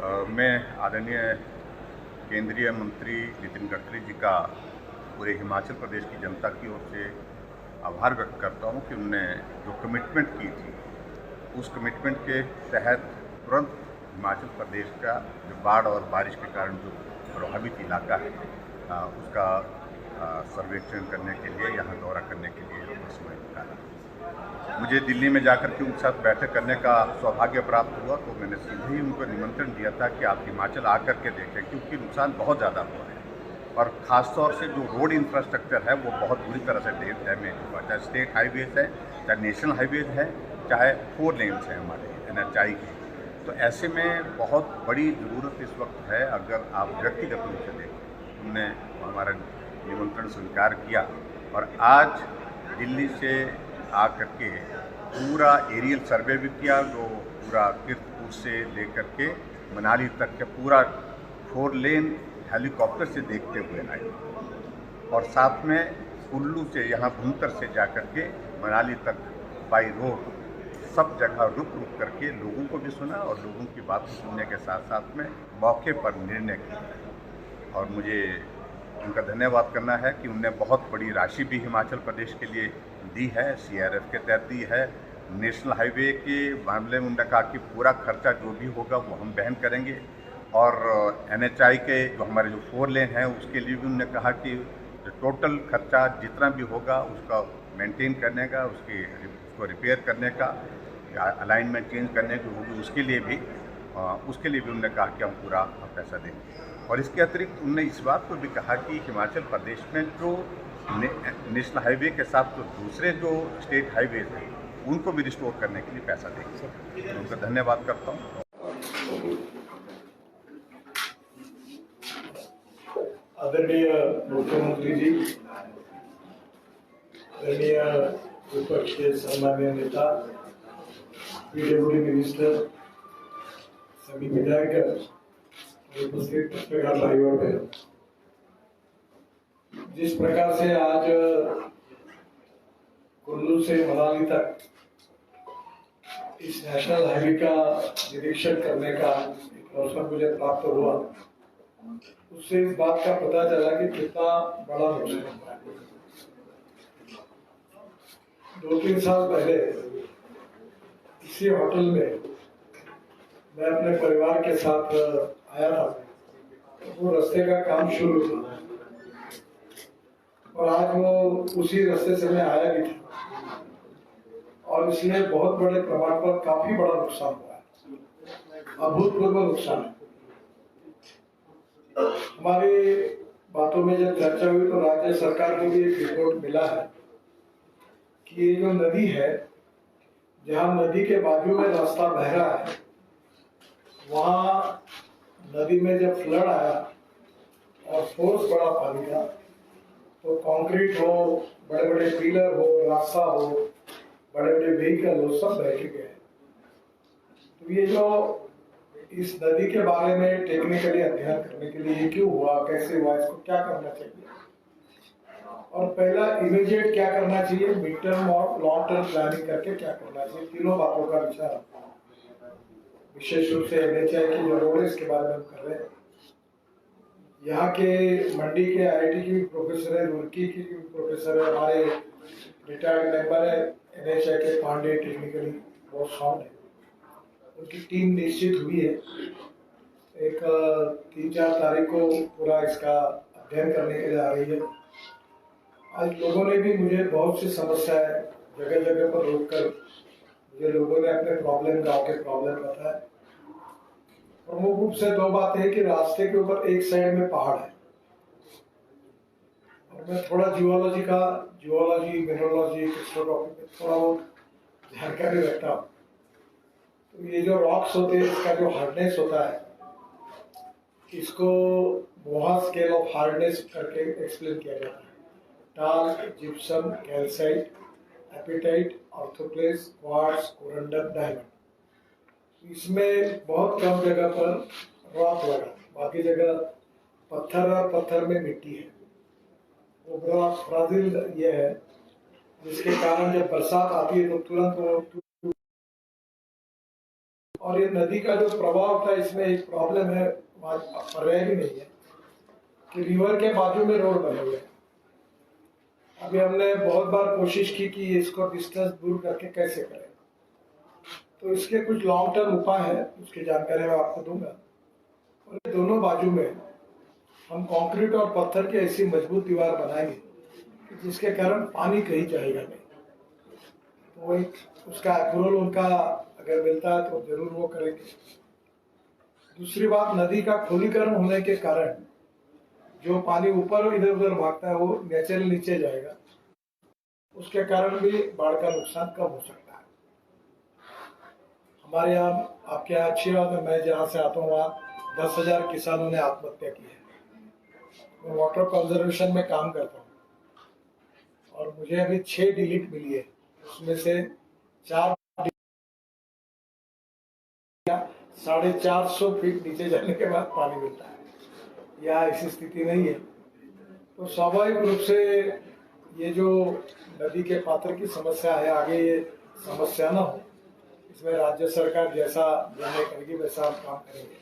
मैं आदरणीय केंद्रीय मंत्री नितिन गडकरी जी का पूरे हिमाचल प्रदेश की जनता की ओर से आभार व्यक्त करता हूं कि उन्होंने जो कमिटमेंट की थी उस कमिटमेंट के तहत तुरंत हिमाचल प्रदेश का जो बाढ़ और बारिश के कारण जो प्रभावित इलाका है उसका सर्वेक्षण करने के लिए, यहाँ दौरा करने के लिए समय निकाला। मुझे दिल्ली में जाकर के उनके साथ बैठक करने का सौभाग्य प्राप्त हुआ, तो मैंने सीधे ही उनको निमंत्रण दिया था कि आप हिमाचल आकर के देखें, क्योंकि नुकसान बहुत ज़्यादा हुआ है और ख़ासतौर से जो रोड इंफ्रास्ट्रक्चर है वो बहुत बुरी तरह से डैमेज हुआ, चाहे स्टेट हाईवेज है, चाहे नेशनल हाईवेज है, चाहे 4 लेन्स हैं हमारे NHI के। तो ऐसे में बहुत बड़ी ज़रूरत इस वक्त है। अगर आप व्यक्तिगत रूप से देखें, उन्होंने हमारा निमंत्रण स्वीकार किया और आज दिल्ली से आकर के पूरा एरियल सर्वे भी किया, जो पूरा कीर्तपुर से लेकर के मनाली तक के पूरा 4 लेन हेलीकॉप्टर से देखते हुए आए और साथ में कुल्लू से, यहाँ भुंतर से जाकर के मनाली तक बाई रोड सब जगह रुक रुक करके लोगों को भी सुना और लोगों की बात सुनने के साथ साथ में मौके पर निर्णय किया। और मुझे उनका धन्यवाद करना है कि उनने बहुत बड़ी राशि भी हिमाचल प्रदेश के लिए दी है, CRF के तहत दी है। नेशनल हाईवे के मामले में उन्होंने कहा कि पूरा खर्चा जो भी होगा वो हम वहन करेंगे और NHI के जो हमारे जो 4 लेन हैं उसके लिए भी उन्होंने कहा कि जो टोटल खर्चा जितना भी होगा उसका मेंटेन करने का, उसको रिपेयर करने का, अलाइनमेंट चेंज करने की होगी, उसके लिए भी उन्होंने कहा कि हम पूरा पैसा देंगे। और इसके अतिरिक्त उन्होंने इस बात को भी कहा कि हिमाचल प्रदेश में जो नेशनल हाईवे के साथ जो दूसरे जो स्टेट हाईवे हैं उनको भी रिस्टोर करने के लिए पैसा देंगे। मैं उनका धन्यवाद करता हूँ। आदरणीय मुख्यमंत्री जी, आदरणीय विपक्ष के सम्मानीय नेता, PWD मिनिस्टर, सभी विधायक, उपस्थित पत्रकार भाइयों बहनों, जिस प्रकार से आज कुल्लू से मनाली तक इस नेशनल हाईवे का निरीक्षण करने का एक अवसर मुझे प्राप्त हुआ, उससे इस बात का पता चला कि कितना बड़ा नुकसान हुआ है। 2-3 साल पहले इसी होटल में मैं अपने परिवार के साथ आया था, वो रास्ते का काम शुरू था और आज वो उसी रास्ते से मैं आया भी था और इसलिए बहुत बड़े प्रमाण पर काफी बड़ा नुकसान हुआ है, अभूतपूर्व नुकसान है। हमारी बातों में जब चर्चा हुई तो राज्य सरकार को भी एक रिपोर्ट मिला है कि ये जो नदी है, जहाँ नदी के बाजू में रास्ता बह रहा है, वहाँ नदी में जब फ्लड आया और फोर्स बड़ा पानी का, तो कंक्रीट हो, बड़े बड़े पिलर हो, रास्ता हो, बड़े बड़े व्हीकल हो, सब बह के गए। तो ये जो इस नदी के बारे में टेक्निकली अध्ययन करने के लिए क्यों हुआ, कैसे हुआ, इसको क्या करना चाहिए और पहला इमीडिएट क्या करना चाहिए, मिड टर्म और लॉन्ग टर्म प्लानिंग करके क्या करना चाहिए, तीनों बातों का विचार विशेष रूप से NHI की जो रोड है इसके बारे में हम कर रहे हैं। यहाँ के मंडी के IIT की भी प्रोफेसर है, रुड़की की भी प्रोफेसर है, हमारे रिटायर्ड मेंबर है NHI के पांडे, टेक्निकली बहुत साउंड है, उनकी टीम निश्चित हुई है। एक 3-4 तारीख को पूरा इसका अध्ययन करने के लिए आ रही है। आज लोगों ने भी मुझे बहुत सी समस्याएं जगह जगह पर रोककर मुझे लोगों ने अपने प्रॉब्लम, गांव के प्रॉब्लम बताए। प्रमुख रूप से 2 बातें हैं कि रास्ते के ऊपर एक साइड में पहाड़ है और मैं थोड़ा जियोलॉजी, मिनरोलॉजी, क्रिस्टोग्राफी में थोड़ा बहुत जानकारी रखता हूँ। तो ये जो रॉक्स होते हैं, इसका जो हार्डनेस होता है, इसको बोहा स्केल ऑफ हार्डनेस करके एक्सप्लेन किया जाता है। Talc, gypsum, calcite, apatite, orthoclase, quartz, corundum, diamond. इसमें बहुत कम जगह पर रॉक लगा, बाकी जगह पत्थर और पत्थर में मिट्टी है। वो बड़ा फ्राजिल ये है, जिसके कारण जब बरसात आती है तो तुरंत वो और ये नदी का जो प्रभाव था, इसमें एक प्रॉब्लम है, पर्याय भी नहीं है कि रिवर के बाजू में रोड बने हुए हैं। अभी हमने बहुत बार कोशिश की कि इसको डिस्टेंस दूर करके कैसे करें, तो इसके कुछ लॉन्ग टर्म उपाय है, उसकी जानकारी मैं आपको दूंगा। और ये दोनों बाजू में हम कंक्रीट और पत्थर की ऐसी मजबूत दीवार बनाएंगे कि जिसके कारण पानी कहीं जाएगा नहीं। तो वो एक उसका अप्रूवल उनका अगर मिलता है तो जरूर वो करेंगे। दूसरी बात, नदी का खुलीकरण होने के कारण जो पानी ऊपर इधर उधर भागता है वो नेचुरल नीचे जाएगा, उसके कारण भी बाढ़ का नुकसान कम हो सकता है। हमारे यहाँ, आपके यहाँ अच्छी बात है, मैं जहाँ से आता हूँ वहाँ 10,000 किसानों ने आत्महत्या की है। मैं वाटर कंजर्वेशन में काम करता हूँ और मुझे अभी 6 डिलीट मिली है, उसमें से 4 450 फीट नीचे जाने के बाद पानी मिलता है। यहाँ ऐसी स्थिति नहीं है, तो स्वाभाविक रूप से ये जो नदी के पात्र की समस्या है, आगे ये समस्या ना हो, इसमें राज्य सरकार जैसा निर्णय करेगी वैसा हम काम करेंगे।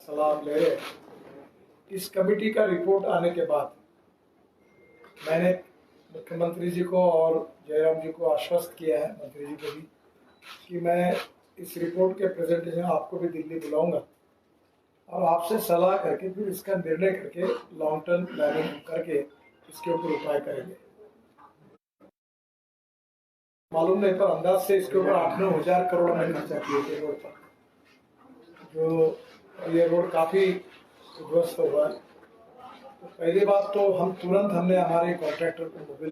सलाह ले रहे। इस कमेटी का रिपोर्ट आने के बाद मैंने मुख्यमंत्री जी को और जयराम जी को आश्वस्त किया है, मंत्री जी को भी, कि मैं इस रिपोर्ट के प्रेजेंटेशन आपको भी दिल्ली बुलाऊंगा और आपसे सलाह करके फिर इसका निर्णय करके लॉन्ग टर्म प्लानिंग करके इसके ऊपर उपाय करेंगे। मालूम नहीं, पर अंदाज से इसके ऊपर 8-9 हजार करोड़ में खर्चा किए थे रोड पर, जो ये रोड काफी उध्वस्त हुआ है। तो पहली बात तो तुरंत हमने हमारे कॉन्ट्रैक्टर को मोबिल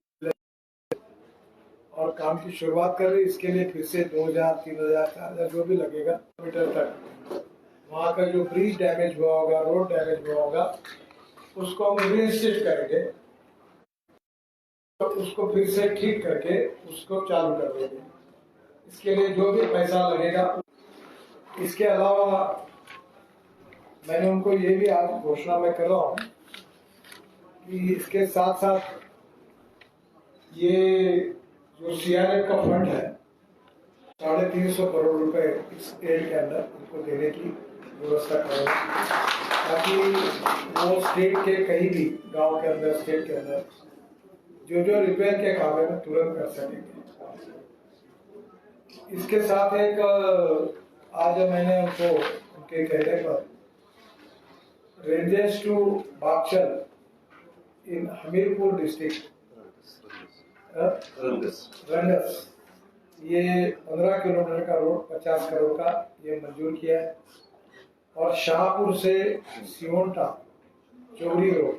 और काम की शुरुआत कर रही। इसके लिए फिर से 2,000, 3,000, 4,000 जो भी लगेगा मीटर तक, वहाँ का जो ब्रिज डैमेज हुआ होगा, रोड डैमेज हुआ होगा, उसको हम रीइंस्टेट करेंगे, तो उसको फिर से ठीक करके उसको चालू कर देंगे। इसके लिए जो भी पैसा लगेगा। इसके अलावा मैंने उनको ये भी आज घोषणा में कर रहा हूँ कि इसके साथ साथ ये जो सीआरएफ का फंड है, 350 करोड़ रुपए इस एड के अंदर उनको देने की व्यवस्था करेंगे, ताकि वो स्टेट के कहीं भी गांव के अंदर, स्टेट के अंदर जो जो रिपेयर के काम है तुरंत कर सकेंगे। इसके साथ एक आज मैंने उनको उनके कहने पर ranges to Bagchal in Hamirpur district रंगस, ये 15 किलोमीटर का रोड 50 करोड़ का ये मंजूर किया है। और शाहपुर से सियोंटा चौरी रोड,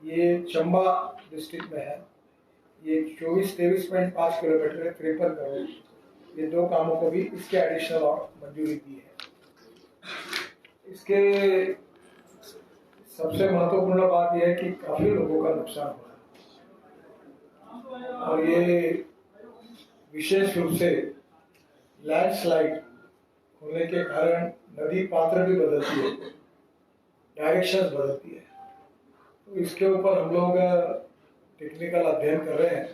ये चंबा डिस्ट्रिक्ट में है, ये 24-23.5 किलोमीटर है, 53 करोड़। ये 2 कामों को भी इसके एडिशनल और मंजूरी दी है। इसके सबसे महत्वपूर्ण बात यह है कि काफी लोगों का नुकसान हुआ है और ये विशेष रूप से लैंडस्लाइड होने के कारण नदी पात्र भी बदलती है, डायरेक्शन बदलती है। तो इसके ऊपर हम लोग टेक्निकल अध्ययन कर रहे हैं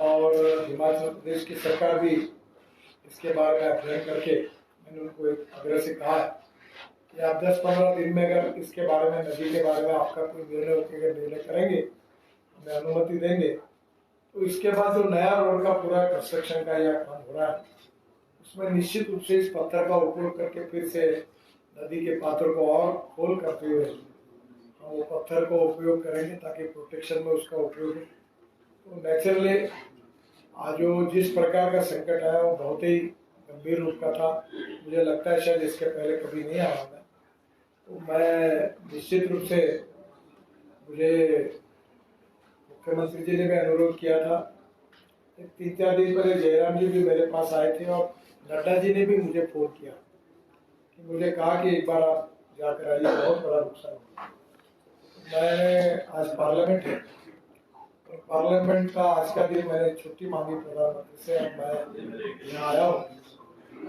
और हिमाचल प्रदेश की सरकार भी इसके बारे में अध्ययन करके, मैंने उनको एक आग्रह से कहा है कि आप 10-15 दिन में अगर इसके बारे में, नदी के बारे में आपका कोई निर्णय करेंगे, हमें अनुमति देंगे, तो इसके बाद जो नया रोड का पूरा कंस्ट्रक्शन का यह काम हो रहा है, उसमें निश्चित रूप से इस पत्थर का उपयोग करके फिर से नदी के पात्र को और खोल करते हुए हम वो पत्थर को उपयोग करेंगे ताकि प्रोटेक्शन में उसका उपयोग हो। तो नेचुरली आज जो जिस प्रकार का संकट आया वो बहुत ही गंभीर रूप का था, मुझे लगता है शायद इसके पहले कभी नहीं आया था। तो मैं निश्चित रूप से, मुझे मुख्यमंत्री जी ने भी अनुरोध किया था, 3-4 दिन पहले जयराम जी भी मेरे पास आए थे और नड्डा जी ने भी मुझे फोन किया कि मुझे कहा कि एक बार आप जाकर आइए, बहुत बड़ा नुकसान हुआ। मैं आज पार्लियामेंट है, तो पार्लियामेंट का आज का दिन मैंने छुट्टी मांगी प्रधानमंत्री से, मैं यहाँ आया हूँ।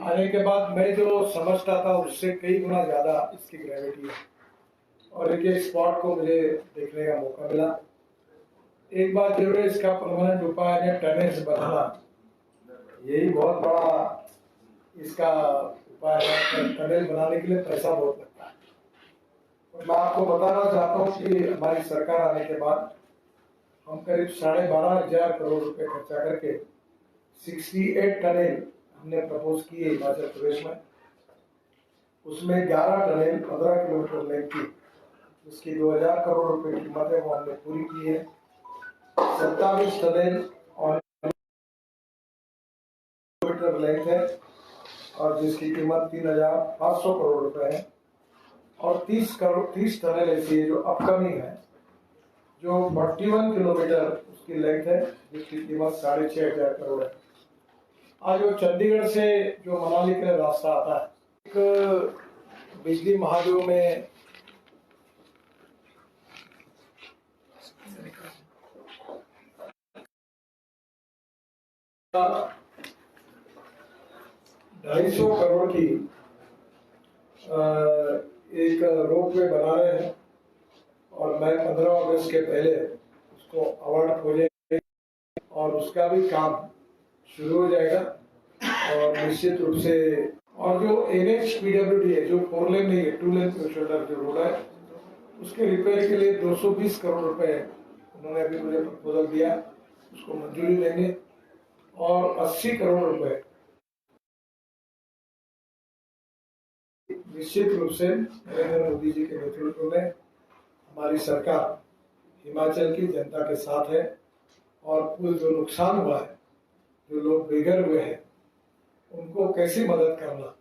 आने के बाद मैं जो समझता था उससे कई गुना ज्यादा इसकी ग्रेविटी है और एक स्पॉट को मुझे देखने का मौका मिला। एक बात जरूर है, इसका परमानेंट उपाय है टनेज बनाना, यही बहुत बड़ा इसका उपाय है। टनल बनाने के लिए पैसा बहुत लगता है। और मैं आपको बताना चाहता हूँ कि हमारी सरकार आने के बाद हम करीब 12,500 करोड़ रुपए खर्चा करके 68 टनल हमने प्रपोज किए हिमाचल प्रदेश में। उसमें 11 टनल 15 किलोमीटर लेंथ की, जिसकी 2,000 करोड़ रुपए की कीमत है, वो हमने पूरी की है। 27 टनल और किलोमीटर लेंथ है और जिसकी कीमत 3,500 करोड़ रुपए है। और 30 टनल ऐसी है जो अपकमिंग है, जो 41 किलोमीटर उसकी लेंथ है, जिसकी कीमत 6,500 करोड़ है। आज वो चंडीगढ़ से जो मनाली का रास्ता आता है, एक बिजली महादेव में ₹250 करोड़ की एक रोपवे बना रहे हैं और मैं 15 अगस्त के पहले उसको अवार्ड खोजेंगे और उसका भी काम शुरू हो जाएगा। और निश्चित रूप से और जो NH-PWD है, जो 4 लेन नहीं है, 2 लेन शोल्डर जो रोड है, उसके रिपेयर के लिए 220 करोड़ रुपए उन्होंने अभी मुझे प्रपोजल दिया, उसको मंजूरी देंगे। और 80 करोड़ रुपए निश्चित रूप से नरेंद्र मोदी जी के नेतृत्व में हमारी सरकार हिमाचल की जनता के साथ है। और कुल जो नुकसान हुआ है, जो लोग बेघर हुए हैं, उनको कैसी मदद करना,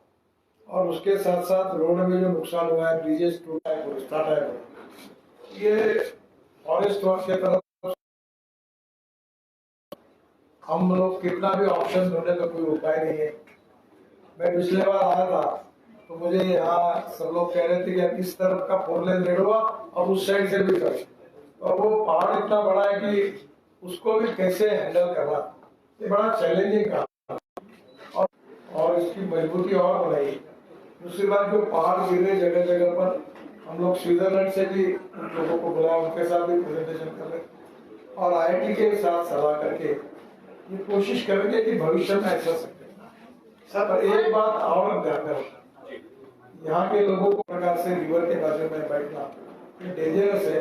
और उसके साथ साथ रोड में जो नुकसान हुआ है, ब्रिजेस टूटा है, रास्ता है, ये फॉरेस्ट वर्क के तरफ हम लोग कितना भी ऑप्शन ढूंढे तो कोई उपाय नहीं है। मैं पिछले बार आया था तो मुझे यहाँ सब लोग कह रहे थे कि इस तरफ का 4 लेन रेडवा और उस साइड से भी करें, और वो पहाड़ इतना बड़ा है कि उसको भी कैसे हैंडल करना, ये बड़ा चैलेंजिंग काम है। और इसकी मजबूती और बढ़ाई। दूसरी बात, जो पहाड़ गिरे जगह जगह पर, हम लोग स्विट्जरलैंड से भी लोगों को बुलाया, उनके साथ भी प्रेजेंटेशन कर रहे और IIT के साथ सलाह करके ये कोशिश करेंगे कि भविष्य में ऐसा सकते हैं। सर, एक बात और ध्यान में रखना, यहाँ के लोगों को प्रकार से रिवर के बाजू में बैठना ये डेंजरस है,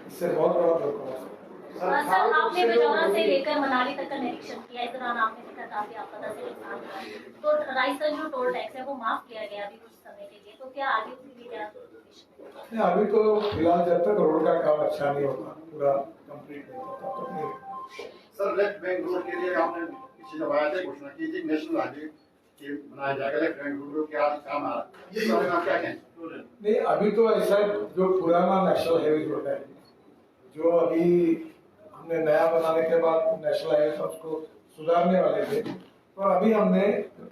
इससे बहुत बड़ा धोखा हो सकता है। सर, आपने बेजौरा से लेकर मनाली तक का निरीक्षण किया, इस दौरान आपने देखा काफी आपदा से नुकसान हुआ, तो राजस्थान जो टोल टैक्स है वो माफ किया गया अभी कुछ समय के लिए, तो क्या आगे उसकी क्या? अभी तो फिलहाल जब तक रोड का काम अच्छा नहीं होगा, पूरा कंप्लीट नहीं होता तो नहीं। सर, लेफ्ट बैंक रोड के लिए आपने पिछले जब आया था घोषणा की थी नेशनल हाईवे के बनाया जाएगा, लेफ्ट बैंक रोड के आज काम आ रहा है, ये बारे में आप क्या कहें? नहीं, अभी तो ऐसा जो पुराना नेशनल हाईवे रोड है, जो अभी हमने नया बनाने के बाद नेशनल हाईवे था उसको सुधारने वाले थे, तो अभी हमने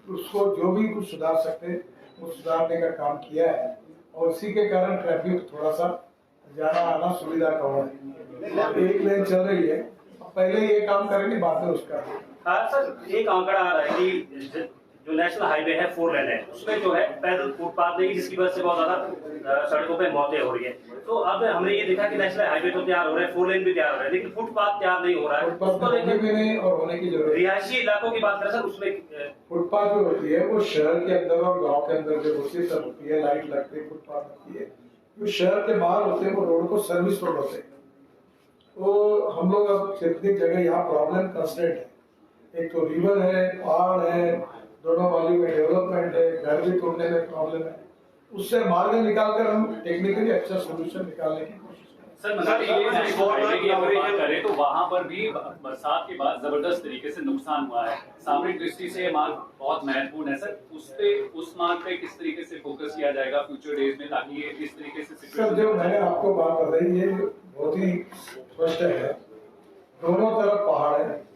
उसको जो भी कुछ सुधार सकते वो सुधारने का काम किया है और इसी के कारण ट्रैफिक थोड़ा सा जाना आना सुविधा कम है। एक लेन चल रही है, पहले ये काम करेंगे, बाद में उसका। सर, एक आंकड़ा आ रहा है कि जो नेशनल हाईवे है 4 लेन है, उसमें जो है पैदल फुटपाथ नहीं, जिसकी वजह से बहुत ज्यादा सड़कों पे मौतें हो रही है। तो अब हमने ये देखा कि नेशनल हाईवे तो तैयार हो रहा है, 4 लेन भी तैयार हो रहा है, लेकिन फुटपाथ तैयार नहीं हो रहा है। उसको लेकर भी नहीं और होने की जरूरत। रिहायशी इलाकों की बात करें सर, उसमें फुटपाथ जो होती है वो शहर के अंदर और गाँव के अंदर जो होती है होती है, लाइट लगती है, फुटपाथ होती है। जो शहर के बाहर होते हैं वो रोड को सर्विस रोड होते हैं। तो हम लोग अब जितनी जगह यहाँ प्रॉब्लम कंस्टेंट है, एक तो रिवर है, पहाड़ है, दोनों वाली में डेवलपमेंट है, घर भी तोड़ने में प्रॉब्लम है, उससे मार्ग निकालकर हम टेक्निकली अच्छा सोल्यूशन निकालने की कोशिश करें। सर, मनाली की अगर बात करें तो वहाँ पर भी बरसात के बाद जबरदस्त तरीके से नुकसान हुआ है। सामरिक दृष्टि से ये मार्ग बहुत महत्वपूर्ण है सर, उस मार्ग पे किस तरीके से फोकस किया जाएगा फ्यूचर डेज में, ताकि ये इस तरीके से सर, जो मैंने आपको बात बताई ये बहुत ही स्पष्ट है। दोनों तरफ पहाड़ है,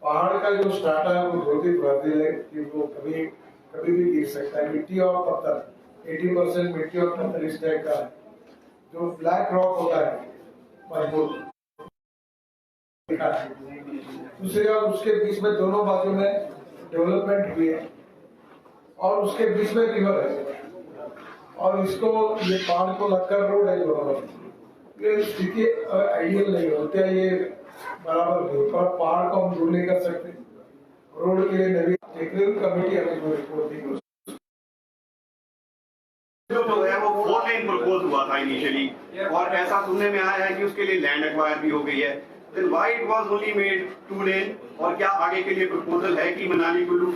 पहाड़ का जो स्टार्टा है वो बहुत ही फ्रैजाइल है कि वो कभी भी गिर सकता है। मिट्टी और पत्थर, 80% मिट्टी और पत्थर इस टाइप का है। जो ब्लैक रॉक होता है मजबूत, दूसरी बात उसके बीच में दोनों बाजू में डेवलपमेंट हुई है और उसके बीच में रिवर है और इसको ये पहाड़ को लगकर रोड है दोनों। ये स्थिति आइडियल नहीं होती है, ये बराबर नहीं, पर पहाड़ को हम दूर नहीं कर सकते। रोड के लिए नवी टेक्निकल कमेटी हमें जो रिपोर्ट दी जो है वो 4 लेन प्रपोज हुआ था इनिशियली, और ऐसा सुनने में आया है कि उसके लिए लैंड एक्वायर भी हो गई है। Then why it was only made 2 लेन, और क्या आगे के लिए प्रपोजल है कि मनाली कुल्लू